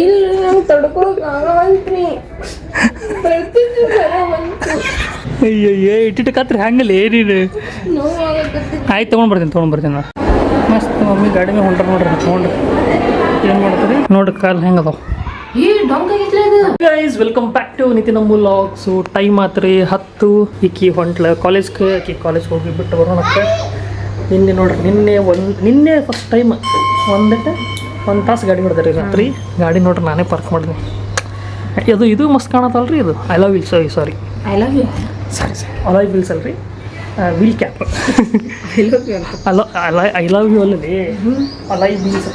ಇಲ್ಲ ನಂಗೆ ತಡ್ಕೊಳಕ್ ಆಗವಲ್ತ್ರಿ. ಬರ್ತಿದ್ದು ಬರವಂತು ಅಯ್ಯಯ್ಯೋ ಇಟ್ಟಿಟ್ಟು ಕತ್ರಿ ಹಂಗಲ್ಲ ಏನೇನು ನೋವಾಗತ್ತೆ. ಆಯ್ತು ತೊಗೊಂಡ್ಬರ್ತೀನಿ ನಾ. ಮಸ್ತ್ ಮಮ್ಮಿ ಗಾಡಿ ಮೇಲೆ ಹೊಂಟ್ರ ನೋಡ್ರಿ ತೊಗೊಂಡ್ರಿ ಏನು ಮಾಡ್ತೀರಿ ನೋಡ್ರಿ ಕಾಲು ಹೆಂಗೆ ಅದಾವ. Guys welcome back to Nitin vlogs. Time ಆತ್ರಿ 10. ಈಕಿ ಹೊಂಟ್ಲ ಕಾಲೇಜ್ಗೆ ಹೋಗಿ ಬಿಟ್ಟು ಬರೋಣಕ್ಕೆ. ನಿನ್ನೆ ನೋಡ್ರಿ ನಿನ್ನೆ ಫಸ್ಟ್ ಟೈಮ್ ಒಂದು ತಾಸು ಗಾಡಿ ಹೊಡೆದ್ರಿ ರಾತ್ರಿ. ಗಾಡಿ ನೋಡ್ರಿ ನಾನೇ ಪಾರ್ಕ್ ಮಾಡಿದೆ. ಇದು ಮಸ್ತ್ ಕಾಣತ್ತಲ್ರಿ ಇದು. I love wheels sorry I love you alloy wheels ಅಲ್ರಿ wheel cap. I love you ಅಲ್ಲದೆ ಅಲಾಯ್ ವಿಲ್ಸ್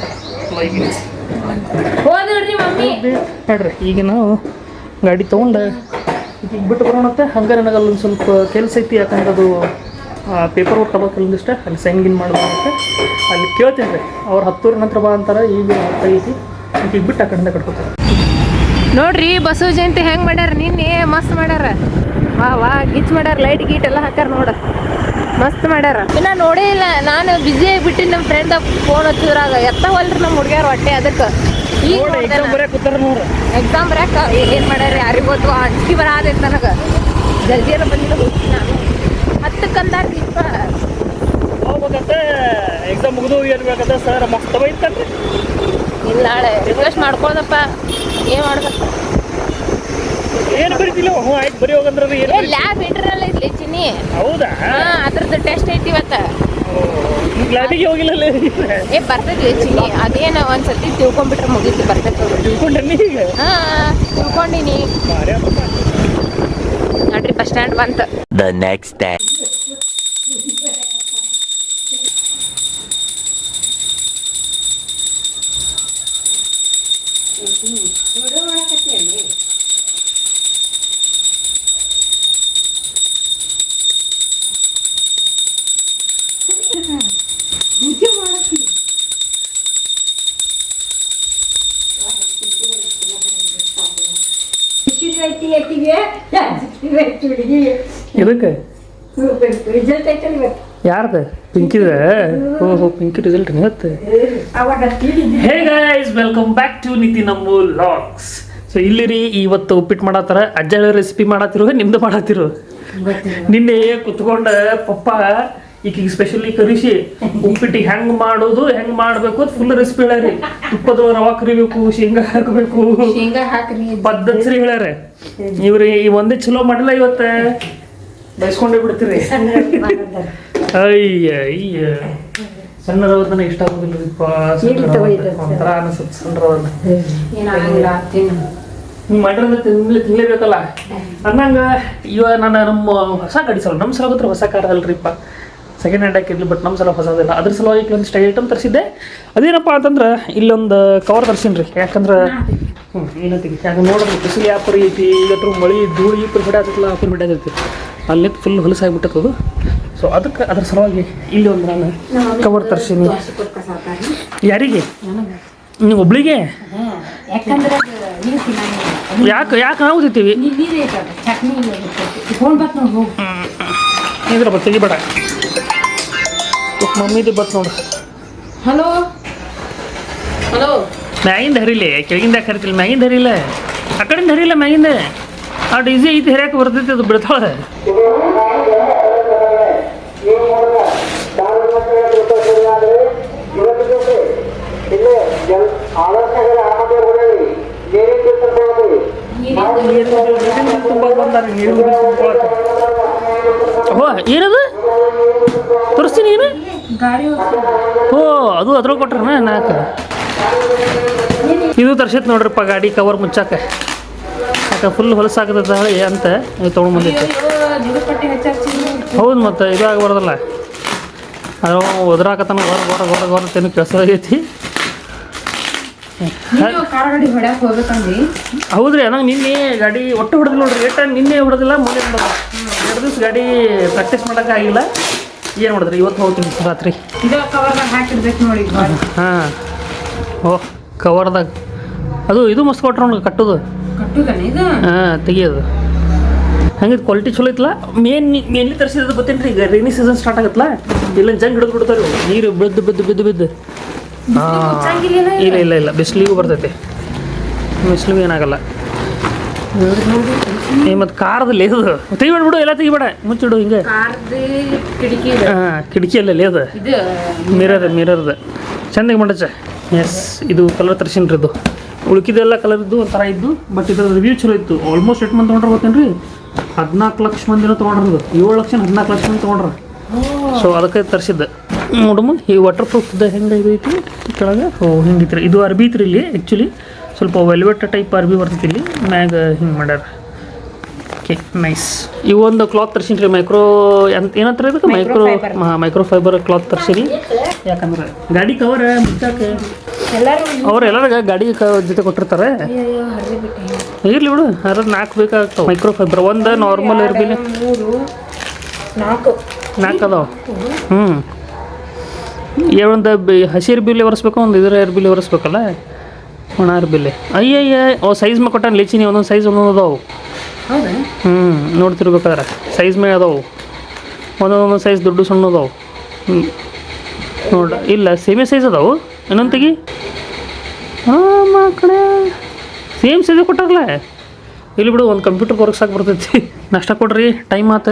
ಹೋದ್ರಿ ಮಮ್ಮಿ ನೋಡ್ರಿ. ಈಗ ನಾವು ಗಾಡಿ ತೊಗೊಂಡು ಈಗ ಬಿಟ್ಟು ಬರೋಣತ್ತೆ. ಹಂಗೆ ನನಗೆ ಅಲ್ಲೊಂದು ಸ್ವಲ್ಪ ಕೆಲಸ ಐತಿ. ಯಾಕಂದ್ರೆ ಅದು ಪೇಪರ್ ವರ್ಕ್ ತಗೋಕೆ ಒಂದಿಷ್ಟ ಅಲ್ಲಿ ಸೈನ್ ಮಾಡ್ಬೇಕಂತೆ. ಅಲ್ಲಿ ಕೇಳ್ತೀನಿ ರೀ ಅವ್ರು 10 ನಂತರ ಬಾ ಅಂತಾರೆ. ಈಗ ಐತಿ ಈಗ ಬಿಟ್ಟು ಆ ಕಡೆಯಿಂದ ಕಟ್ಕೋತಾರೆ. ನೋಡ್ರಿ ಬಸವ ಜಯಂತಿ ಹೆಂಗ್ ಮಾಡ್ಯಾರ. ನಿನ್ನೆ ಮಸ್ತ್ ಮಾಡ್ಯಾರ. ವಾ ಗಿಚ್ ಮಾಡ್ಯಾರ. ಲೈಟ್ ಗೀಟ್ ಎಲ್ಲ ಹಾಕ್ಯಾರ ನೋಡ. ಮಸ್ತ್ ಮಾಡ್ಯಾರ. ಇನ್ನ ನೋಡೇ ಇಲ್ಲ ನಾನು ಬಿಜಿ ಆಗಿಬಿಟ್ಟಿನಿ. ನಮ್ಮ ಫ್ರೆಂಡ್ ಫೋನ್ ಹಚ್ಚಿದ್ರಾಗ ಎತ್ತವಲ್ರಿ ನಮ್ಮ ಹುಡುಗ್ಯಾರ ಹೊಟ್ಟೆ. ಅದಕ್ಕೆ ಈಗ ಎಕ್ಸಾಮ್ ಬರಕ ಏನು ಮಾಡ್ಯಾರ ಯಾರಿಗೆ ಗೊತ್ತು. ಅಂಜಿಕೆ ಬರತೈತೆ ನನಗೆ. ಜಲ್ದಿ ಎಲ್ಲ ಬಂದಿಲ್ಲ ಹೋಗ್ತೀನಿ ನಾನು. 10 ಅಂದಾರ ಹೋಗ್ಬೇಕಂತೆ. ಎಕ್ಸಾಮ್ ಮುಗಿದು ಏನ್ಬೇಕಂತ ಸರ್ ಮಸ್ತ್ ಬೈತಲ್ರಿ. ಇಲ್ಲ ನಾಳೆ ರಿಕ್ವೆಸ್ಟ್ ಮಾಡ್ಕೊಳ್ದಪ್ಪ. ಏನು ಮಾಡ್ಬೇಕು ಏನು ಬರೀತಿಲ್ಲ. ಹ್ಞೂ ಆಯ್ತು ಬರೀ ಹೋಗಂದ್ರೆ ಏನು ಲ್ಯಾಬ್ ಇಂಟರ್ನಲ್ ಐತ್ಲಿ ಚಿನ್ನಿ. ಹೌದಾ ಅದ್ರದ್ದು ಟೆಸ್ಟ್ ಐತಿ ಇವತ್ತು. ಲ್ಯಾಬಿಗೆ ಹೋಗಿಲ್ಲ ಬರ್ತೈತಿ ಚಿನ್ನಿ. ಅದೇನು ಒಂದ್ಸತಿ ತಿಳ್ಕೊಂಡ್ಬಿಟ್ರೆ ಮುಗೀತು. ಬರ್ತೈತೆ ತಿಳ್ಕೊಂಡೇನಿ ಈಗ. ತಿಳ್ಕೊಂಡಿನಿ ನೋಡ್ರಿ. ಬಸ್ ಸ್ಟ್ಯಾಂಡ್ ಬಂತ. The next day. ಇದಕ್ಕೆ ಯಾರ್ದು ಪಿಂಕಿದ? ಓಹೋ ಪಿಂಕಿ ರಿಸಲ್ಟ್ ಇವತ್ತು. Hey guys welcome back to Nitin vlogs. So ಇಲ್ಲಿರಿ ಇವತ್ತು ಉಪ್ಪಿಟ್ಟು ಮಾಡತ್ತಾರ. ಅಜ್ಜ ರೆಸಿಪಿ ಮಾಡತ್ತಿರೋ ನಿಮ್ದು ಮಾಡತ್ತಿರೋ. ನಿನ್ನೆ ಕುತ್ಕೊಂಡ ಪಪ್ಪ ಈಗ ಸ್ಪೆಷಲಿ ಕರಿಸಿ ಉಪ್ಪಿಟ್ಟಿಗೆ ಹೆಂಗ್ ಮಾಡೋದು ಹೆಂಗ್ ಮಾಡ್ಬೇಕು ಅಂತ ಫುಲ್ ರೆಸಿಪಿ ಹೇಳ್ಯಾರಿ. ತುಪ್ಪದ ರವಾ ಕರಿಬೇಕು, ಶೇಂಗಾ ಹಾಕಬೇಕು, ಪದ್ಧತಿ ಹೇಳ್ಯಾರ. ಇವ್ರಿ ಈ ಒಂದೇ ಚಲೋ ಮಾಡಿಲ್ಲ ಇವತ್ತು ಬಯಸ್ಕೊಂಡೇ ಬಿಡ್ತೀರಿ. ಅಯ್ಯ ಸಣ್ಣ ರವದ ನನಗೆ ಇಷ್ಟ ಆಗೋದಿಲ್ಲ. ಒಂಥರ ಅನಿಸುತ್ತೆ ಸಣ್ಣ ರವದ. ನೀವು ಮಾಡಿರೋದು ತಿನ್ಲೇಬೇಕಲ್ಲ ಅನ್ನಂಗ. ಇವಾಗ ನಮ್ಮ ಹೊಸ ಗಾಡಿ ಸಲ ನಮ್ಮ ಸಲ ಗೊತ್ತರ ಹೊಸ ಕಾರ್ ಅಲ್ರಿಪ್ಪ. ಸೆಕೆಂಡ್ ಹ್ಯಾಂಡ್ ಹಾಕಿರ್ಲಿ ಬಟ್ ನಮ್ಮ ಸಲ ಹೊಸದಿಲ್ಲ. ಅದ್ರ ಸಲುವಾಗಿ ಒಂದು ಸ್ಟೈಲ್ ಐಟಮ್ ತರಿಸಿದ್ದೆ. ಅದೇನಪ್ಪ ಅಂತಂದ್ರೆ ಇಲ್ಲೊಂದು ಕವರ್ ತರ್ಸೀನಿ ರೀ. ಯಾಕಂದ್ರೆ ಏನಂತೀವಿ ಯಾಕೆ ನೋಡೋದು ಬಿಸಿಲು ಯಾಪರಿ ಐತಿ. ಇವತ್ತು ಮಳೆ ಧೂಳು ಈ ಪರಿ ಬಿಡಾತೈತಿಲ್ಲ ಆ ಪರಿ ಬಿಡಾತೈತಿ. ಅಲ್ಲಿ ಫುಲ್ ಹೊಲಸಾಗಿಬಿಟ್ಟದು. ಸೊ ಅದಕ್ಕೆ ಅದ್ರ ಸಲುವಾಗಿ ಇಲ್ಲಿ ಒಂದು ನಾನು ಕವರ್ ತರ್ಸೀನಿ. ಯಾರಿಗೆ? ನೀವು ಒಬ್ಳಿಗೆ? ಯಾಕೆ ನಾವು ತಿಂತೀವಿ ಇದ್ರ ಬತ್ ತೆಗಿಬೇಡ. ಮಮ್ಮಿದು ಬತ್ ನೋಡು. ಹಲೋ ಮ್ಯಾಗಿಂದ ಹರಿಲಿ. ಕೆಳಗಿಂದ ಯಾಕೆ ಹರಿತಿಲ್ಲ? ಮ್ಯಾಗಿಂದ ಹರಿಲ್ಲ. ಆ ಕಡೆಯಿಂದ ಹರಿಲ್ಲ. ಮ್ಯಾಗಿಂದ ಆ ಈಸಿ ಐತಿ ಹರಿಯಾಕೆ ಬರ್ತೈತಿ. ಅದು ಬಿಡ್ತಾಳೆ. ಏನದು ತೋರಿಸ್ತೀನಿ ಏನು? ಓ ಅದು ಅದ್ರೊಳಗೆ ಕೊಟ್ರನ ನಾಲ್ಕು. ಇದು ತರ್ಸೈತೆ ನೋಡ್ರಿಪ್ಪ ಗಾಡಿ ಕವರ್ ಮುಚ್ಚಾಕ. ಯಾಕೆ ಫುಲ್ ಹೊಲಸಾಗದ ಅಂತ ತೊಗೊಂಡ್ಬಂದಿತ್ತು. ಹೌದು ಮತ್ತು ಇದು ಆಗಬಾರ್ದಲ್ಲ. ಅದು ಒದ್ರಾಕತನ ಗೊರ ತೇನು ಕೆಲಸದಾಗೈತಿ. ಹೌದ್ರಿ ನಂಗೆ ನಿನ್ನೆ ಗಾಡಿ ಒಟ್ಟು ಹೊಡೆದಿಲ್ಲ ನೋಡ್ರಿ. ರೇಟ ನಿನ್ನೆ ಹೊಡೆದಿಲ್ಲ ಮೊನ್ನೆ ಹೊಡೆದ. 2 ದಿವಸ ಗಾಡಿ ಪ್ರಾಕ್ಟೀಸ್ ಮಾಡೋಕೆ ಆಗಿಲ್ಲ. ಏನು ಮಾಡಿದ್ರಿ ಇವತ್ತು ಹೋಗ್ತೀನಿ ರಾತ್ರಿ. ಹಾಂ ಓಹ್ ಕವರ್ದಾಗ ಅದು ಇದು ಮಸ್ತ್ ಕೊಟ್ರ ಅವ್ನಿಗೆ ಕಟ್ಟೋದು. ಹಾಂ ತೆಗಿಯೋದು ಹಂಗೆ ಕ್ವಾಲಿಟಿ ಚಲೋ ಐತಲ್ಲ. ಮೇನ್ಲಿ ತರಿಸಿದ್ದು ಗೊತ್ತೇನು ರೀ. ಈಗ ರೈನಿ ಸೀಸನ್ ಸ್ಟಾರ್ಟ್ ಆಗತ್ತಲ್ಲ. ಇಲ್ಲ ಜಂಗ್ ಹಿಡಿದು ಬಿಡ್ತಾರೆ ನೀರು ಬಿದ್ದು ಹಾಂ. ಇಲ್ಲ ಬಿಸಿಲಿಗೂ ಬರ್ತೈತೆ. ಮಿಸ್ಲು ಏನಾಗಲ್ಲ. ಮತ್ತು ಕಾರ್ದಲ್ಲಿ ಅದು ತೆಗಿಬೇಡ್ಬಿಡು, ಎಲ್ಲ ತೆಗಿಬೇಡ, ಮುಚ್ಚಿಡು ಹಿಂಗೆ. ಕಿಟಕಿಯಲ್ಲೇ ಅದು ಮಿರರ್ದು ಚೆಂದಾಗಿ ಮಾಡಚ್ಚ. ಎಸ್, ಇದು ಕಲರ್ ತರ್ಸಿನಿ ರೀ. ಇದು ಉಳ್ಕಿದೆಲ್ಲ ಕಲರ್ ಇದ್ದು ಒಂಥರ ಇದ್ದು, ಬಟ್ ಇದ್ರ ರಿವ್ಯೂ ಚಲೋ ಇತ್ತು. ಆಲ್ಮೋಸ್ಟ್ ಎಷ್ಟು ಮಂದಿ ತೊಗೊಂಡ್ರೆ ಗೊತ್ತೇನು ರೀ? 14 ಲಕ್ಷ ಮಂದಿನೂ ತೊಗೊಂಡ್ರದು. 7 ಲಕ್ಷ 14 ಲಕ್ಷ ಮಂದಿ ತೊಗೊಂಡ್ರ. ಸೊ ಅದಕ್ಕೆ ತರಿಸಿದ್ದೆ. ನೋಡಮ್ಮ, ಈ ವಾಟರ್ ಪ್ರೂಫ್ದು ಹೆಂಗೆ ಇದು ಐತಿ ಕೆಳಗೆ. ಹಿಂಗಿತ್ತು ರೀ. ಇದು ಅರ್ಬಿ ಐತ್ರಿ ಇಲ್ಲಿ. ಆ್ಯಕ್ಚುಲಿ ಸ್ವಲ್ಪ ವೆಲ್ವೆಟ್ ಟೈಪ್ ಅರ್ಬಿ ಬರ್ತೈತಿ ಇಲ್ಲಿ. ಮ್ಯಾಗ ಹಿಂಗೆ ಮಾಡ್ಯಾರ. Okay, nice. ಇವೊಂದು ಕ್ಲಾತ್ ತರ್ಸಿನಿ ರೀ. ಮೈಕ್ರೋ ಏನಂತಾರೆ ಇದಕ್ಕೆ? ಮೈಕ್ರೋ ಫೈಬರ್ ಕ್ಲಾತ್ ತರ್ಸಿನಿ. ಯಾಕಂದ್ರೆ ಗಾಡಿ ಕವರ್ ಮುಚ್ಚಾಕೆ ಅವ್ರು ಎಲ್ಲರಿಗ ಗಾಡಿ ಜೊತೆ ಕೊಟ್ಟಿರ್ತಾರೆ. ಇರ್ಲಿ ಬಿಡು, ಅದ್ರ 4 ಬೇಕಾಗ್ತಾವೆ ಮೈಕ್ರೋ ಫೈಬರ್. ಒಂದು ನಾರ್ಮಲ್ ಅರ್ಬಿಲಿ 4 ಅದಾವೆ. ಒಂದು ಹಸಿ ಅರ್ಬಿಲಿ ಒರೆಸ್ಬೇಕು, ಒಂದು ಇದರ ಅರ್ಬಿಲಿ ಒರೆಸ್ಬೇಕಲ್ಲ, ಒಣ ಅರ್ಬಿಲಿ. ಅಯ್ಯಯ್ಯ ಸೈಜ್ ಮೇಲೆ ಕೊಟ್ಟಾನ ಲೇಚಿನಿ. ಒಂದೊಂದು ಸೈಜ್ ಒಂದೊಂದು ಅದಾವು. ನೋಡ್ತಿರ್ಬೇಕಾದ್ರೆ ಸೈಜ್ ಮೇಲೆ ಅದಾವು. ಒಂದೊಂದು ಸೈಜ್ ದೊಡ್ಡ ಸಣ್ಣ ಅದಾವು. ನೋಡ, ಇಲ್ಲ ಸೇಮೇ ಸೈಜ್ ಅದಾವು. ಇನ್ನೊಂದು ತೆಗಿ. ಕಡೆ ಸೇಮ್ ಸೈಜ್ ಕೊಟ್ಟಾರಲ್ಲ. ಇಲ್ಲಿ ಬಿಡು, ಒಂದು ಕಂಪ್ಯೂಟರ್ ವರ್ಕ್ ಸಾಕು ಬರ್ತೈತಿ. ನಾಷ್ಟ ಕೊಡ್ರಿ, ಟೈಮ್ ಆತ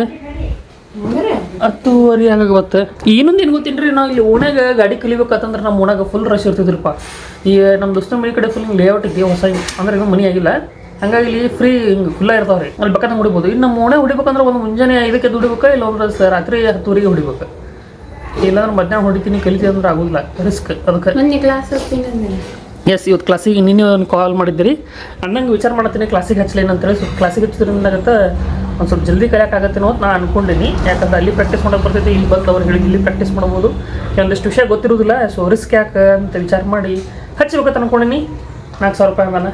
10:30 ಹಂಗಾಗಿ ಬತ್ತೆ. ಇನ್ನೊಂದು ಏನು ಗೊತ್ತೇನು ರೀ, ನಾವು ಇಲ್ಲಿ ಓಣ್ಯಾಗ ಗಾಡಿ ಕಲಿಬೇಕಂತಂದ್ರೆ ನಮ್ಮ ಓಣ್ಯಾಗ ಫುಲ್ ರಶ್ ಇರ್ತಿದ್ರಪ್ಪ. ಈಗ ನಮ್ಮ ದೋಸ್ತರ ಮನೆ ಕಡೆ ಫುಲ್ ಲೇಔಟ್ ಇದೆಯಾ ಹೊಸ, ಅಂದ್ರೆ ಇನ್ನೂ ಮನೆ ಆಗಿಲ್ಲ. ಹಂಗಾಗಿ ಇಲ್ಲಿ ಫ್ರೀ ಹಿಂಗೆ ಖುಲ್ಲ ಇರ್ತಾವ್ರಿ, ಅಲ್ಲಿ ಬೇಕಾದ್ರೆ ಹೊಡಿಬೋದು. ಇನ್ನು ನಮ್ಮ ಓಣೆ ಹೊಡಿಬೇಕಂದ್ರೆ ಒಂದು ಮುಂಜಾನೆ 5ಕ್ಕೆ ಹೊಡಿಬೇಕು, ಇಲ್ಲ ಒಂದು ರಾತ್ರಿ 10:00ಗೆ ಹೊಡಿಬೇಕು. ಇಲ್ಲಾಂದ್ರೆ ಮಧ್ಯಾಹ್ನ ಹೊಡಿತೀನಿ ಕಲಿತೀವಿ ಅಂದ್ರೆ ಆಗೋದಿಲ್ಲ, ರಿಸ್ಕ್. ಅದಕ್ಕೆ ಎಸ್, ಇವತ್ತು ಕ್ಲಾಸಿಗೆ ನಿನ್ನೆ ಒಂದು ಕಾಲ್ ಮಾಡಿದ್ದೀರಿ. ಅನ್ನಂಗೆ ವಿಚಾರ ಮಾಡ್ತೀನಿ ಕ್ಲಾಸಿಗೆ ಹಚ್ಚಲೇನು ಅಂತೇಳಿ. ಸ್ವಲ್ಪ ಕ್ಲಾಸಿಗೆ ಹಚ್ಚಿದ್ರಿಂದಾಗತ್ತೆ ಒಂದು ಸ್ವಲ್ಪ ಜಲ್ದಿ ಕಲಿಯೋಕ್ಕಾಗತ್ತೇನೋ ಅಂತ ನಾನು ಅನ್ಕೊಂಡಿನಿ. ಯಾಕಂದ್ರೆ ಅಲ್ಲಿ ಪ್ರಾಕ್ಟೀಸ್ ಮಾಡೋಕೆ ಬರ್ತೈತಿ, ಇಲ್ಲಿ ಬಂದು ಅವ್ರು ಹೇಳಿ ಇಲ್ಲಿ ಪ್ರಾಕ್ಟೀಸ್ ಮಾಡ್ಬೋದು. ಒಂದಿಷ್ಟು ವಿಷಯ ಗೊತ್ತಿರೋದಿಲ್ಲ. ಸೊ ರಿಸ್ಕ್ ಯಾಕೆ ಅಂತ ವಿಚಾರ ಮಾಡಿ ಹಚ್ಬೇಕಂತ ಅನ್ಕೊಂಡಿನಿ. 4,000 ರೂಪಾಯಿ ಮೇಲೆ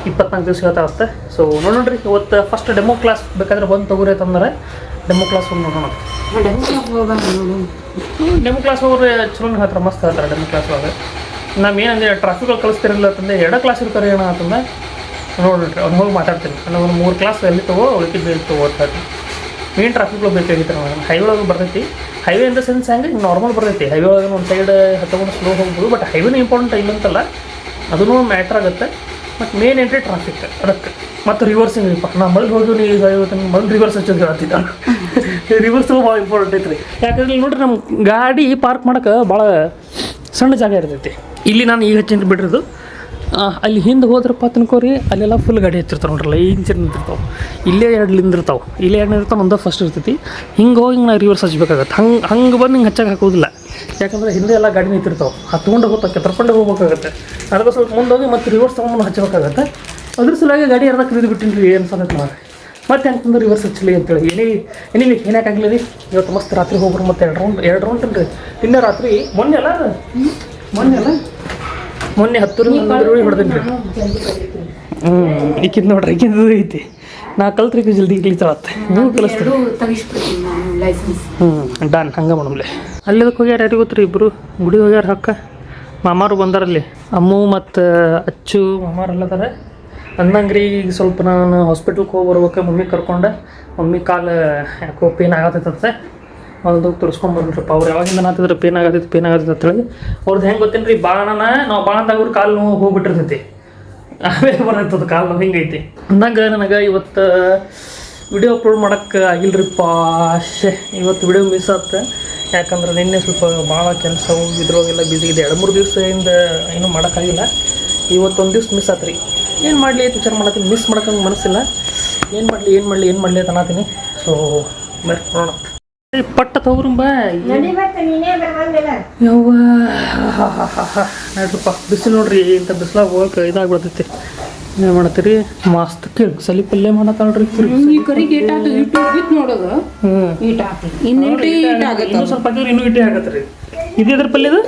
24 ದಿವಸ ಹೇಳ್ತಾರತ್ತೆ. ಸೊ ನೋಡೋಣ್ರಿ, ಇವತ್ತು ಫಸ್ಟ್ ಡೆಮೋ ಕ್ಲಾಸ್ ಬೇಕಾದ್ರೆ ಬಂದು ತಗೋರಿ ಅಂತಂದ್ರೆ ಡೆಮೋ ಕ್ಲಾಸ್ ಹೋಗಿ ನೋಡೋಣ. ಡೆಮೋ ಕ್ಲಾಸ್ ಹೋಗ್ರೆ ಚಲೋ ಹೇಳ್ತಾರೆ, ಮಸ್ತ್ ಹೇಳ್ತಾರೆ ಡೆಮೋ ಕ್ಲಾಸ್ ಒಳಗೆ. ನಾವು ಏನಂದ್ರೆ ಟ್ರಾಫಿಕಲ್ಲಿ ಕಳಿಸ್ತಿರಲಿಲ್ಲ ಅಂತಂದರೆ 2 ಕ್ಲಾಸ್ ಇರ್ತಾರೆ ಏನೋ ಅಂತಂದ್ರೆ ನೋಡಿರಿ, ಅವ್ನು ಹೋಗಿ ಮಾತಾಡ್ತೀನಿ. ಅಲ್ಲ ಒಂದು 3 ಕ್ಲಾಸ್ ಎಲ್ಲಿ ತಗೋ, ಉಳಿಕಿದ್ದು ಎಲ್ಲಿ ತಗೋ ಅಂತ. ಮೇನ್ ಟ್ರಾಫಿಕ್ಗಳು ಬೇಕಾಗಿತ್ತು ನಮಗೆ. ಹೈವೇ ಒಳಗೆ ಬರ್ತೈತಿ. ಹೈವೇ ಇನ್ ದ ಸೆನ್ಸ್ ಹೆಂಗೆ ನಾರ್ಮಲ್ ಬರ್ತೈತಿ. ಹೈವೇ ಒಳಗೆ ಒಂದು ಸೈಡ್ ಹತ್ತಕೊಂಡು ಸ್ಲೋ ಹೋಗ್ಬೋದು. ಬಟ್ ಹೈವೇನೂ ಇಂಪಾರ್ಟೆಂಟ್ ಇಲ್ಲಂತಲ್ಲ, ಅದೂ ಮ್ಯಾಟ್ರ್ ಆಗುತ್ತೆ. ಮತ್ತು ಮೇನ್ ಎಂಟ್ರಿ ಟ್ರಾಫಿಕ್, ಅದಕ್ಕೆ ಮತ್ತು ರಿವರ್ಸಿಂಗ್ ಇಪ್ಪ. ನಾ ಮಲ್ಗೆ ಹೋಗಿ ನೀವು ಮಲ್ಗೆ ರಿವರ್ಸ್ ಹಚ್ಚೋದು ಹೇಳ್ತಿದ್ದ. ರಿವರ್ಸ್ ಭಾಳ ಇಂಪಾರ್ಟೆಂಟ್ ಐತ್ರಿ. ಯಾಕಂದ್ರೆ ಇಲ್ಲಿ ನೋಡಿರಿ, ನಮ್ಮ ಗಾಡಿ ಪಾರ್ಕ್ ಮಾಡೋಕೆ ಭಾಳ ಸಣ್ಣ ಜಾಗ ಇರ್ತೈತಿ. ಇಲ್ಲಿ ನಾನು ಈಗ ಹಚ್ಚಿಂತ ಬಿಡ್ರಿದು. ಅಲ್ಲಿ ಹಿಂದೆ ಹೋದ್ರಪ್ಪ ತನ್ಕೋರಿ, ಅಲ್ಲೆಲ್ಲ ಫುಲ್ ಗಾಡಿ ಹಚ್ಚಿರ್ತಾವೆ ನೋಡ್ರಲ್ಲ, ಇಂಚರ್ ನಿಂತಿರ್ತಾವೆ. ಇಲ್ಲೇ 2 ನಿಂದಿರ್ತಾವೆ, ಇಲ್ಲೇ 2 ನಿಂದಿರ್ತಾವೆ, ಒಂದೇ ಫಸ್ಟ್ ಇರ್ತೈತಿ. ಹಿಂಗೆ ಹೋಗಿ ನಾ ರಿವರ್ಸ್ ಹಚ್ಬೇಕಾಗತ್ತೆ. ಹಂಗೆ ಬಂದು ಹಿಂಗೆ ಹಚ್ಚಕ್ಕೆ ಹಾಕೋದಿಲ್ಲ. ಯಾಕಂದರೆ ಹಿಂದೆ ಎಲ್ಲ ಗಾಡಿ ನಿಂತಿರ್ತಾವೆ, ಹತ್ಕೊಂಡು ಹೋಗ್ತಾ ತರ್ಕೊಂಡೆ ಹೋಗ್ಬೇಕಾಗತ್ತೆ. ಅದಕ್ಕೆ ಸ್ವಲ್ಪ ಮುಂದೆ ಹೋಗಿ ಮತ್ತು ರಿವರ್ಸ್ ತೊಗೊಂಡು ಹಚ್ಚಬೇಕಾಗತ್ತೆ. ಅದ್ರ ಸಲುವಾಗಿ ಗಾಡಿ ಅರ್ಧ ಕರೀದು ಬಿಟ್ಟಿನಿ ರೀ. ಏನು ಸಲಕ್ಕೆ ಮಾಡಿ ಮತ್ತೆ ಹೆಂಗೆ ರಿವರ್ಸ್ ಹಚ್ಚಲಿ ಅಂತೇಳಿ. ಏನಿಲ್ಲ ಏನಾಗಲಿ ರೀ. ಇವತ್ತು ಮಸ್ತ್ ರಾತ್ರಿ ಹೋಗ್ರು ಮತ್ತು 2 ರೌಂಡ್ ರೀ. ಇನ್ನೇ ರಾತ್ರಿ ಮೊನ್ನೆ 10:00 ಹೊಡೆದೀನಿ ರೀ. ಈಕಿದ್ ನೋಡ್ರಿ, ಈಕಿದ್ದು ಐತಿ. ನಾ ಕಲ್ತ್ರಿ ಜಲ್ದಿ ಕಲಿತಾವತ್ತೆ. ನೀವು ಕಲಿಸ್ತೀರಿ. ಡನ್, ಹಂಗೆ ಮಾಡಮ್ಲೆ. ಅಲ್ಲಿದಕ್ಕೆ ಹೋಗ್ಯಾರ ಯಾರಿಗೆ ಗೊತ್ತ್ರಿ? ಇಬ್ಬರು ಗುಡಿ ಹೋಗ್ಯಾರ. ಹಕ್ಕ ಮಾಮಾರು ಬಂದಾರಲ್ಲಿ. ಅಮ್ಮು ಮತ್ತು ಅಚ್ಚು ಮಾಮಾರೆಲ್ಲದಾರ. ಅಂದಂಗ್ರಿ ಈಗ ಸ್ವಲ್ಪ ನಾನು ಹಾಸ್ಪಿಟ್ಲ್ಗೆ ಹೋಗಿ ಬರ್ಬೇಕು. ಮಮ್ಮಿ ಕರ್ಕೊಂಡೆ. ಮಮ್ಮಿ ಕಾಲು ಯಾಕೋ ಪೇನ್ ಆಗತ್ತೈತೆ. ಹೊಲ್ದೋಗಿ ತೋರಿಸ್ಕೊಂಬರ್ರಿಪ್ಪ. ಅವ್ರು ಯಾವಾಗಿಂದ ನಾತಿದ್ರೆ ಪೇನ್ ಆಗತ್ತೈತೆ ಅಂತೇಳಿ. ಅವ್ರದ್ದು ಹೆಂಗೆ ಗೊತ್ತೇನು ರೀ, ನಾವು ಬಾಣದಾಗ ಅವ್ರ ಕಾಲು ನೋವು ಹೋಗ್ಬಿಟ್ಟಿರ್ತೈತಿ. ಆಮೇಲೆ ಬರ್ತೈತದ ಕಾಲು ನೋವು ಹಿಂಗೈತಿ. ಅಂದಂಗೆ ನನಗೆ ಇವತ್ತು ವಿಡಿಯೋ ಅಪ್ಲೋಡ್ ಮಾಡೋಕ್ಕೆ ಆಗಿಲ್ಲರಿಪ್ಪ. ಇವತ್ತು ವಿಡಿಯೋ ಮಿಸ್ ಆಗುತ್ತೆ. ಯಾಕಂದ್ರೆ ನಿನ್ನೆ ಸ್ವಲ್ಪ ಭಾಳ ಕೆಲಸವು ಇದ್ರೊಳಗೆಲ್ಲ ಬ್ಯುಸಿ ಇದೆ. 2-3 ದಿವಸದಿಂದ ಏನೂ ಮಾಡೋಕ್ಕಾಗಿಲ್ಲ. ಇವತ್ತೊಂದು ದಿವ್ಸ ಮಿಸ್ ಆತ್ರಿ. ಏನು ಮಾಡಲಿ ಅಂತ ವಿಚಾರ ಮಾಡತ್ತೀನಿ. ಮಿಸ್ ಮಾಡೋಕ್ಕಂಗೆ ಮನಸ್ಸಿಲ್ಲ. ಏನು ಮಾಡಲಿ ಅಂತ ಅನ್ನತೀನಿ. ಸೊ ಬರ್ರಿ ನೋಡೋಣ. ಪಟ್ಟ ತಗೋರುಂಬ ಯವ್ವ ನೋಡ್ರಪ್ಪ, ಬಿಸಿಲು ನೋಡ್ರಿ. ಇಂಥ ಬಿಸಿಲಾಗ ಹೋಗಕ್ಕೆ ಇದಾಗ್ಬಿಡ್ತೈತಿ. ಏನು ಮಾಡತ್ತೀರಿ? ಮಸ್ತ್ ಕೇಳಿ ಸಲಿ ಪಲ್ಯ ಮಾಡತ್ತ ನೋಡ್ರಿ. ಇನ್ನೂ ಸ್ವಲ್ಪ ಇನ್ನೂ ಇಟ್ಟೆ ಆಗತ್ತೆ ರೀ. ಇದ್ರ ಪಲ್ಯ ಇದು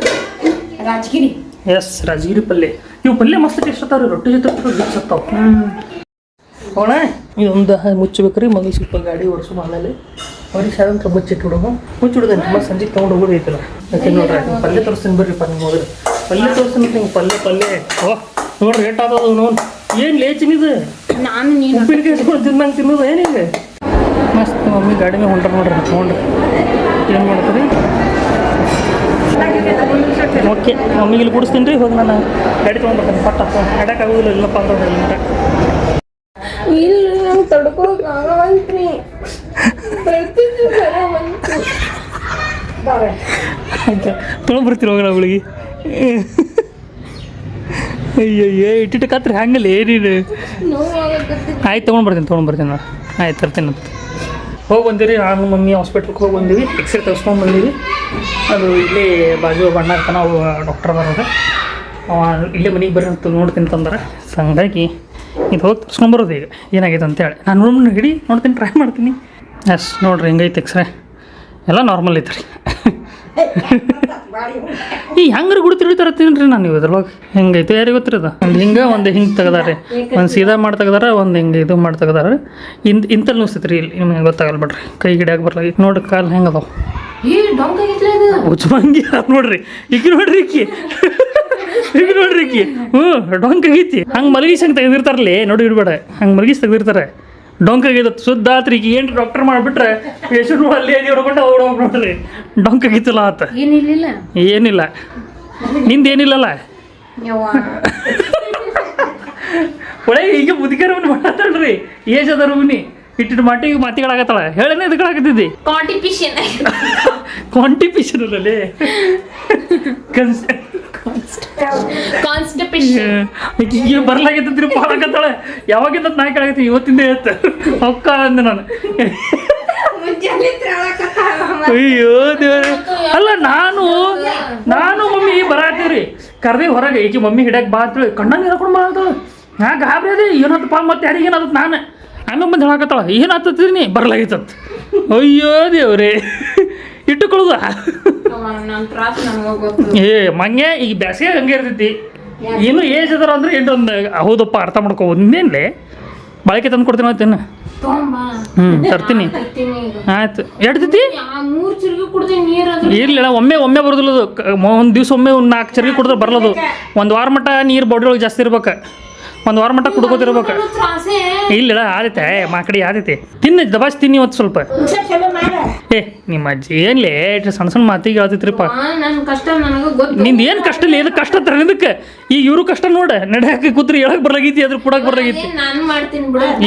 ರಾಜಗಿರಿ. ಎಸ್, ರಾಜಗಿರಿ ಪಲ್ಯ. ಇವು ಪಲ್ಯ ಮಸ್ತ್ ಟೇಸ್ಟ್ ಆಗ್ತಾವ್ರಿ. ರೊಟ್ಟಿ ಜೊತೆ ಗಿಟ್ಸ್ ಆಗ್ತಾವ. ಹೋಣ ಇದೊಂದು ಮುಚ್ಚಬೇಕ್ರಿ. ಮೊದಲು ಸ್ವಲ್ಪ ಗಾಡಿ ಓಡಿಸು. ಆಮೇಲೆ ಅವ್ರಿಗೆ ಸಾಯಂತ್ರ ಮುಚ್ಚಿಟ್ಬಿಡೋದು. ಮುಚ್ಚಿಬಿಡೋದೇನು ತುಂಬ ಸಂಜೆಗೆ ತೊಗೊಂಡು ಹೋಗೋದು ಐತಲ್ಲ. ಯಾಕೆ ನೋಡ್ರಿ, ಪಲ್ಯ ತೋರಿಸ್ತೀನಿ ಬರ್ರಿಪ್ಪ. ನಿಮ್ಗೆ ಹೋದ್ರೆ ಪಲ್ಯ ತೋರಿಸ್ತೀನಿ. ಹಿಂಗೆ ಪಲ್ಯ ಓ ನೋಡ್ರಿ ರೇಟ್ ಆಗೋದು. ನೋಡು ಏನು ಲೇಚಿನಿದು. ನಾನು ಉಪ್ಪಿನಕಾಯಿ ಹಚ್ಕೊಂಡು ತಿನ್ನಂಗೆ ತಿನ್ನೋದು ಏನಿಲ್ಲ. ಮಸ್ತ್ ಮಮ್ಮಿ ಗಾಡಿನ ಹೊಂಟ್ರ ನೋಡ್ರಿ. ತೊಗೊಂಡ್ರಿ ಏನು ಮಾಡ್ತೀರಿ? ಓಕೆ ಮಮ್ಮಿಗೆ ಇಲ್ಲಿ ಕುಡಿಸ್ತೀನಿ ರೀ ಹೋಗಿ ನಾನು ಗಾಡಿ ತೊಗೊಂಡ್ಬರ್ತೀನಿ ಪಟ್ಟ ಹೆಡಕ್ ಆಗೋದಿಲ್ಲ ಇಲ್ಲಪ್ಪ ಅಂದ್ರೆ ಇಲ್ಲ ಇಲ್ಲ ನಂಗೆ ತಡ್ಕೊಳಕ್ ಆಗವಂತ್ರಿ ಆಯ್ತು ತೊಗೊಂಡ್ಬರ್ತೀರಿ ಹೋಗೋಣ ಅವಳಿಗೆ ಅಯ್ಯಯ್ಯ ಇಟ್ಟಿಟ್ಟು ಕತ್ರಿ ಹಂಗಲ್ಲ ನೀನು ಆಯ್ತು ತೊಗೊಂಡ್ಬರ್ತೀನಿ ನಾನು ಆಯ್ತು ತರ್ತೀನಿ ಅಂತ ಹೋಗಿ ಬಂದಿರಿ ನಾನು ಮಮ್ಮಿ ಹಾಸ್ಪಿಟ್ಲಿಗೆ ಹೋಗಿ ಬಂದೀವಿ ಎಕ್ಸ್ರೇ ತೆಗೆಸ್ಕೊಂಡು ಬಂದೀವಿ ಅದು ಇಲ್ಲೇ ಬಾಜು ಬಣ್ಣ ಇರ್ತಾನೆ ಅವು ಡಾಕ್ಟರ್ ಬರೋದು ಅವ ಇಲ್ಲೇ ಮನೆಗೆ ಬರ್ರಿ ಅಂತ ನೋಡ್ತೀನಿ ತಂದ್ರೆ ಸೊ ಹಂಗಾಗಿ ಇದು ಹೋಗಿ ತರ್ಸ್ಕೊಂಬರೋದು ಈಗ ಏನಾಗಿದೆ ಅಂತೇಳಿ ನಾನು ನೋಡ್ತೀನಿ ಟ್ರೈ ಮಾಡ್ತೀನಿ ಅಷ್ಟು ನೋಡ್ರಿ ಹಿಂಗೈತೆ ಎಕ್ಸ್ರೇ ಎಲ್ಲ ನಾರ್ಮಲ್ ಐತೆ ರೀ ಈ ಹೆಂಗ್ರಿ ಗುಡ್ತಿರ್ತೀನಿ ರೀ ನಾನು ಇದ್ರೊಳಗೆ ಹೆಂಗೈತೆ ಯಾರಿಗೆ ಗೊತ್ತಿರೋದು ಒಂದು ಹಿಂಗೆ ತೆಗ್ದಾರೆ ಒಂದು ಸೀದಾ ಮಾಡಿ ತೆಗ್ದಾರ ಒಂದು ಹಿಂಗೆ ಇದು ಮಾಡಿ ತೆಗ್ದಾರ ಇಂತಲ್ಲಿ ನುಸ್ತೈತೆ ರೀ ಇಲ್ಲಿ ನಿಮಗೆ ಗೊತ್ತಾಗಲ್ಲ ಬಿಡ್ರಿ ಕೈ ಗಿಡಕ್ಕೆ ಬರಲ್ಲ ಈಗ ನೋಡ್ರಿ ಕಾಲು ಹೆಂಗೆ ಅದಾವ ಉಚ್ಮಂಗಿ ನೋಡ್ರಿ ಈಗ ನೋಡ್ರಿ ಹ್ಞೂ ಡೊಂಕ್ ಆಗೈತಿ ಹಂಗೆ ಮಲಗಿಸಿ ಹಂಗೆ ತೆಗೆದಿರ್ತಾರಲ್ಲೇ ನೋಡಿ ಇಡ್ಬೇಡ ಹಂಗೆ ಮಲಗಿಸಿ ತೆಗೆದಿರ್ತಾರೆ ಡೊಂಕ್ ಆಗೈತೆ ಸುದ್ದ ಆತ್ರಿ ಈಗ ಏನು ಡಾಕ್ಟರ್ ಮಾಡಿಬಿಟ್ರೆ ಪೇಷಂಟ್ ಅಲ್ಲಿ ಹೊಡ್ಕೊಂಡು ಅವ್ರು ನೋಡ್ರಿ ಡೊಂಕ್ ಆಗಿತ್ತಲ್ಲ ಆತ ಏನಿಲ್ಲ ನಿಂದೇನಿಲ್ಲಲ್ಲ ಒಳಗೆ ಈಗ ಮುದುಕರವನ್ನ ಮಾಡತ್ತಾಳ್ರಿ ಏಜ್ ಅದಾರ ಮುನಿ ಇಟ್ಟಿಟ್ಟು ಮಟ್ಟಿಗೆ ಮಾತಿಗಳಾಗತ್ತಾಳ ಹೇಳನೇ ಇದಕ್ಕಾಗತ್ತಿದ್ದಿ ಕಾಂಟಿಪಿಷನ್ ಅಲ್ಲೇ ಈಗ ಬರ್ಲಾಗೈತ್ರಿ ಪಾಡಕತ್ತಾಳೆ ಯಾವಾಗಿಂದ ನಾಯಿ ಕೆಳಗೈತಿ ಇವತ್ತಿಂದ ಎತ್ತ ಹೊಕ್ಕ ಅಂದೆ ನಾನು ಅಯ್ಯೋ ದೇವ್ರ ಅಲ್ಲ ನಾನು ಮಮ್ಮಿ ಬರಾತೀವ್ರಿ ಕರ್ದೆ ಹೊರಗೆ ಈಕೆ ಮಮ್ಮಿ ಹಿಡಕ್ ಬಾ ಅಂತೇಳಿ ಕಣ್ಣಂಗೆ ಹೇಳ್ಕೊಂಡು ಬರತ್ತಾಳ ನಾ ಗಾಬರಿ ಅದೇ ಏನತ್ತಪ್ಪ ಮತ್ತೆ ಯಾರಿಗೆ ಏನಾದತ್ ನಾನು ಆಮೇಲೆ ಬಂದು ಹೇಳಕತ್ತಾಳ ಏನು ಹತ್ತತ್ತೀನಿ ಬರ್ಲಾಗೈತತ್ ಅಯ್ಯೋ ದೇವ್ರಿ ಇಟ್ಟುಕೊಳ್ಳುದ ಏ ಮಂಗೆ ಈಗ ಬ್ಯಾಸಿಗೆ ಹಂಗೆ ಇರ್ತೈತಿ ಏನು ಏಜ್ ಅದಾರ ಅಂದ್ರೆ ಏನೊಂದು ಹೌದಪ್ಪ ಅರ್ಥ ಮಾಡ್ಕೊ ಒಂದೇನ್ಲೆ ಬಾಳಿಕೆ ತಂದು ಕೊಡ್ತೀನಿ ಅಂತೇನು ತರ್ತೀನಿ ಆಯ್ತು ಎಡ್ತೈತಿ ಇರ್ಲಿಲ್ಲ ಒಮ್ಮೆ ಬರೋದಿಲ್ಲ ಅದು ಒಂದು ದಿವ್ಸ ಒಮ್ಮೆ ಒಂದು 4 ಚರ್ಗಿ ಕುಡಿದ್ರೆ ಬರಲದು ಒಂದು ವಾರ ಮಟ್ಟ ನೀರು ಬಾಡಿ ಒಳಗೆ ಜಾಸ್ತಿ ಇರ್ಬೇಕು ಒಂದು ವಾರ ಮಟ್ಟ ಕುಡ್ಕೋತಿರ್ಬೇಕು ಇಲ್ಲ ಆದೈತೆ ಮಾಕಡಿ ಆದೈತಿ ತಿನ್ನ ದಬಾಸ್ ತಿನ್ನಿ ಇವತ್ತು ಸ್ವಲ್ಪ ಏ ನಿಮ್ಮ ಅಜ್ಜಿ ಏನ್ಲೇ ಸಣ್ಣ ಮಾತಿಗೆ ಹೇಳ್ತೈತ್ರಿಪ್ಪ ನಿಂದು ಏನು ಕಷ್ಟ ಇಲ್ಲ ಇದು ಕಷ್ಟ ತರ ಇದಕ್ಕೆ ಈಗ ಇವರು ಕಷ್ಟ ನೋಡ ನಡೆಯಕ್ಕೆ ಕೂತ್ರಿ ಹೇಳಕ್ ಬರ್ಲಾಗೈತಿ ಅದ್ರ ಕುಡಕ್ ಬರ್ಲಾಗೈತಿ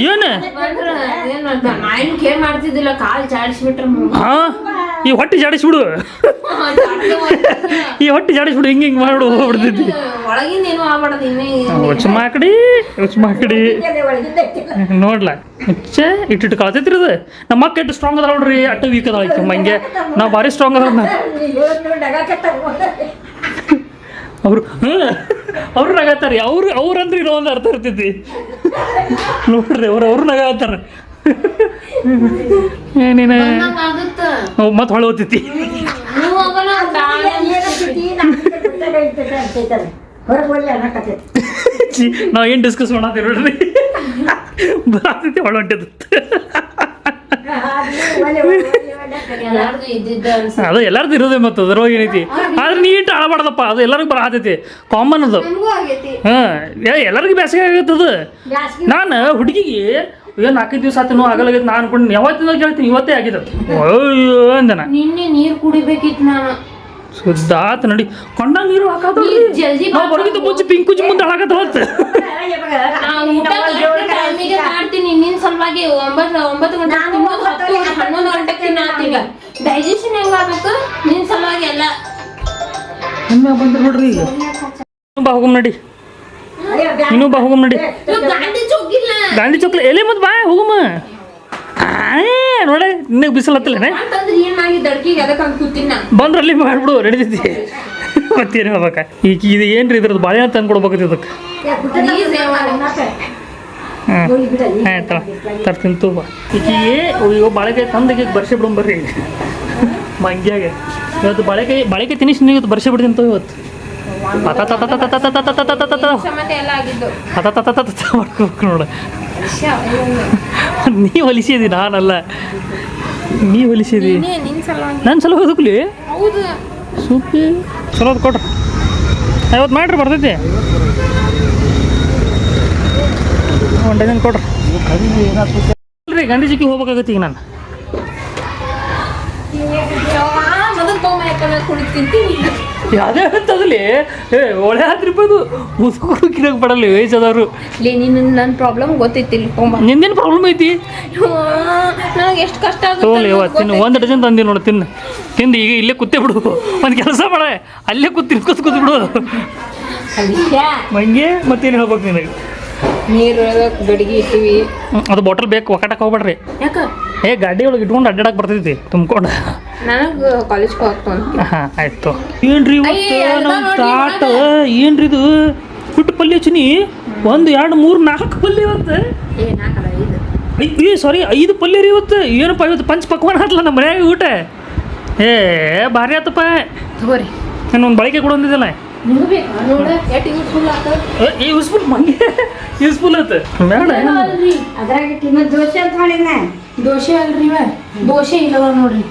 ಏನು ಹಾ ಈ ಹೊಟ್ಟೆ ಜಾಡಿಸ್ಬಿಡು ಹಿಂಗೆ ಮಾಡು ಹೋಗ್ಬಿಡ್ತೈತಿ ಹುಚ್ಚ ಮಾಕಡಿ ನೋಡ್ಲ ಹುಚ್ಚ ಇಟ್ಟಿಟ್ಟು ಕಳ್ತೈತ್ರಿ ಅದು ನಮ್ಮ ಅಕ್ಕ ಎಷ್ಟು ಸ್ಟ್ರಾಂಗ್ ಅದ ನೋಡ್ರಿ ಅಟ್ಟ ವೀಕ್ ಅದ ಹಂಗೆ ನಾವು ಭಾರಿ ಸ್ಟ್ರಾಂಗ್ ಅದ ಅವ್ರು ನಗಾತಾರೆ ಅವ್ರಂದ್ರೆ ಇರೋ ಒಂದು ಅರ್ಥ ಇರ್ತೈತಿ ನೋಡ್ರಿ ಅವ್ರು ನಗಾತಾರ ಏನೇನ ಮತ್ತೆ ಹೊಳೆ ಓದ್ತೈತಿ ನಾವ್ ಏನ್ ಡಿಸ್ಕಸ್ ಮಾಡತ್ತೀವಿ ನೋಡ್ರಿ ಬರತೈತಿ ಹೊಳೆ ಹೊಂಟದ ಅದು ಎಲ್ಲಾರ್ದು ಇರೋದೇ ಮತ್ತೆ ಅದ್ರೊಳಗೆ ಏನೈತಿ ಆದ್ರೆ ನೀಟ್ ಆಳಬಾರ್ದಪ್ಪ ಅದು ಎಲ್ಲರಿಗೂ ಬರತೈತಿ ಕಾಮನ್ ಅದು ಎಲ್ಲರಿಗೂ ಬೇಸಿಗೆ ಆಗತ್ತದು ನಾನು ಹುಡುಗಿಗೆ ಏನು 4 ದಿವಸ ಆತನೋ ಆಗಲಾಗೈತೆ ನಾನು ಅನ್ಕೊಂಡು ಯಾವತ್ತಿನ ಕೇಳ್ತೀನಿ ಇವತ್ತೇ ಆಗಿದೆ ಅಯ್ಯೋ ಅಂದೆ ನಾ ನಿನ್ನೆ ನೀರು ಕುಡಿಬೇಕಿತ್ತು ನಾನು ಸುದ್ದಾತ ನಡಿ ಕೊಂಡ ನೀರು ಹಾಕೋದು ನಾವು ಬರೋಗಿದ್ದ ಮುಂಚೆ ಪಿಂಕುಜಿ ಮುಂದೆ ಹಾಳಾಗತ್ತ ಮಾಡ್ತೀನಿ ನಿನ್ನ ಸಲುವಾಗಿ 9 ಗಂಟೆ 11 ಗಂಟೆಗೆ ನಾತೀಗ ಡೈಜೆಷನ್ ಹೆಂಗಾಗಬೇಕು ನಿನ್ನ ಸಲುವಾಗಿ ಎಲ್ಲ ಬಂದ್ರೆ ನೋಡ್ರಿ ಈಗ ಬಾ ಹೋಗಮ್ ನಡಿ ಇನ್ನೂ ಬಾ ಹೋಗಮ್ ನಡಿ ಗಾಂಧಿ ಚೌಕ್ ಎಲೆ ಮತ್ತೆ ಬಾ ಹೋಗಮ್ಮ ನೋಡೆ ನಿನಗೆ ಬಿಸಿಲತ್ತಲೇನೆ ಬಂದ್ರಲ್ಲಿ ಮಾಡ್ಬಿಡು ನಡಿತೈತಿ ಮತ್ತೇನು ಹೇಳ್ಬೇಕ ಈಗ ಇದು ಏನ್ರಿ ಇದ್ರದ್ದು ಬಾಳೆಹಣ್ಣು ತಂದು ಕೊಡ್ಬೇಕೈತಿ ಇದಕ್ಕೆ ಆಯ್ತಲ್ಲ ತರ್ತೀನಿ ತೂಬ ಈಗ ಬಾಳೆಕಾಯಿ ತಂದಾಗಿ ಬರ್ಸಿ ಬಿಡೋಣ ಬರ್ರಿ ಮಂಗ್ಯಾಗೆ ಇವತ್ತು ಬಾಳೆಕಾಯಿ ತಿನ್ನಿಸಿ ಇವತ್ತು ಬರ್ಸಿ ಬಿಡ್ತೀನಿ ತೋ ಇವತ್ತು ಮಾಡ್ಕೋಬೇಕು ನೋಡ ನೀ ಹೊಲಿಸಿದಿ ನಾನಲ್ಲ ನೀ ಹೊಲಿಸಿದಿ ನಾನು ಸಲ ಹೋದಕ್ಲಿ ಸೂಪಿ ಚಲೋ ಅದು ಕೊಡ್ರಿ ಇವತ್ತು ಮಾಡ್ರಿ ಬರ್ತೈತಿ ಒಂದು ಡಜನ್ ಕೊಡ್ರಿ ಗಾಂಧೀಜಿಗೆ ಹೋಗ್ಬೇಕಾಗತ್ತೆ ಈಗ ನಾನು ಹಾಕೋಣ ಕುಡಿ ತಿಂತೀನಿ. ಯಾವ್ದೇ ಅಂತದಲ್ಲಿ ಒಳ್ಳೆ ಆದ್ರಿಪ್ಪ ಅದು ಮುಸ್ಕು ಕಿರಕ್ ಪಡಲ್ಲ ವಯಸ್ಸಾದವರು. ಲೇ ನೀನು ನನ್ನ ಪ್ರಾಬ್ಲಮ್ ಗೊತ್ತೈತಿಲ್ಲ ಹೋಮ. ನಿಂದೇನು ಪ್ರಾಬ್ಲಮ್ ಐತಿ? ನನಗೆ ಎಷ್ಟು ಕಷ್ಟ ತೋಲಿ ಆಗುತ್ತೆ ತಿನ್ನು 1 ಡಜನ್ ತಂದಿ ನೋಡು, ತಿಂದು ಈಗ ಇಲ್ಲೇ ಕೂತೇ ಬಿಡು. ಒಂದು ಕೆಲಸ ಮಾಡ, ಅಲ್ಲೇ ಕೂತು ಬಿಡು ಮಂಗೆ. ಮತ್ತೇನು ಹೇಳ್ಬೇಕು ನಿನಗೆ? ನೀರು ಗಡಿಗೆ ಇಟ್ಟಿವಿ. ಅದು ಬಾಟಲ್ ಬೇಕು, ಒಕ್ಕಟಕ್ಕೆ ಹೋಗ್ಬೇಡ್ರಿ. ಯಾಕ ಗಾಡಿ ಒಳಗೆ ಇಟ್ಕೊಂಡು ಅಡ್ಡಾಡಕ್ಕೆ ಬರ್ತೈತಿ ತುಂಬ್ಕೊಂಡು. ನನಗೆ ಕಾಲೇಜ್ಗೆ ಹೋಗ್ತಾನೆ. ಹಾಂ ಆಯ್ತು. ಏನ್ರಿ ಇವತ್ತು ನಮ್ಮ ತಾಟ ಏನ್ರಿ ಇದು? ಬಿಟ್ಟು ಪಲ್ಯ ಚಿನಿ 1 2 3 4 ಪಲ್ಯ ಇವತ್ತು. ಸಾರಿ 5 ಪಲ್ಯ ರೀ ಇವತ್ತು. ಏನಪ್ಪ ಇವತ್ತು ಪಂಚ ಪಕ್ವಾನ ಹಾಕ್ಲ ನಮ್ಮ ಮನ್ಯಾಗ ಊಟ. ಭಾರಿ ಆತಪ್ಪ. ತಗೋರಿ ನಾನು ಒಂದು ಬಳಕೆ ಕೊಡೊಂದಿದ್ದಲ್ಲ. ನಿಮ್ಗೆ ಬೇಕಾ ನೋಡ ಎಷ್ಟು ಯೂಸ್ಫುಲ್ ಆಗ್ತದೆ. ಯೂಸ್ಫುಲ್ ಮಂಗೆ ಯೂಸ್ಫುಲ್ ಆಯ್ತು ಬೇಡ. ಅದ್ರಾಗ ದೋಸೆ ಅಂತ ಮಾಡಿದ್ನ. ದೋಸೆ ಅಲ್ರಿ ದೋಸೆ ಇಲ್ಲವ ನೋಡ್ರಿ.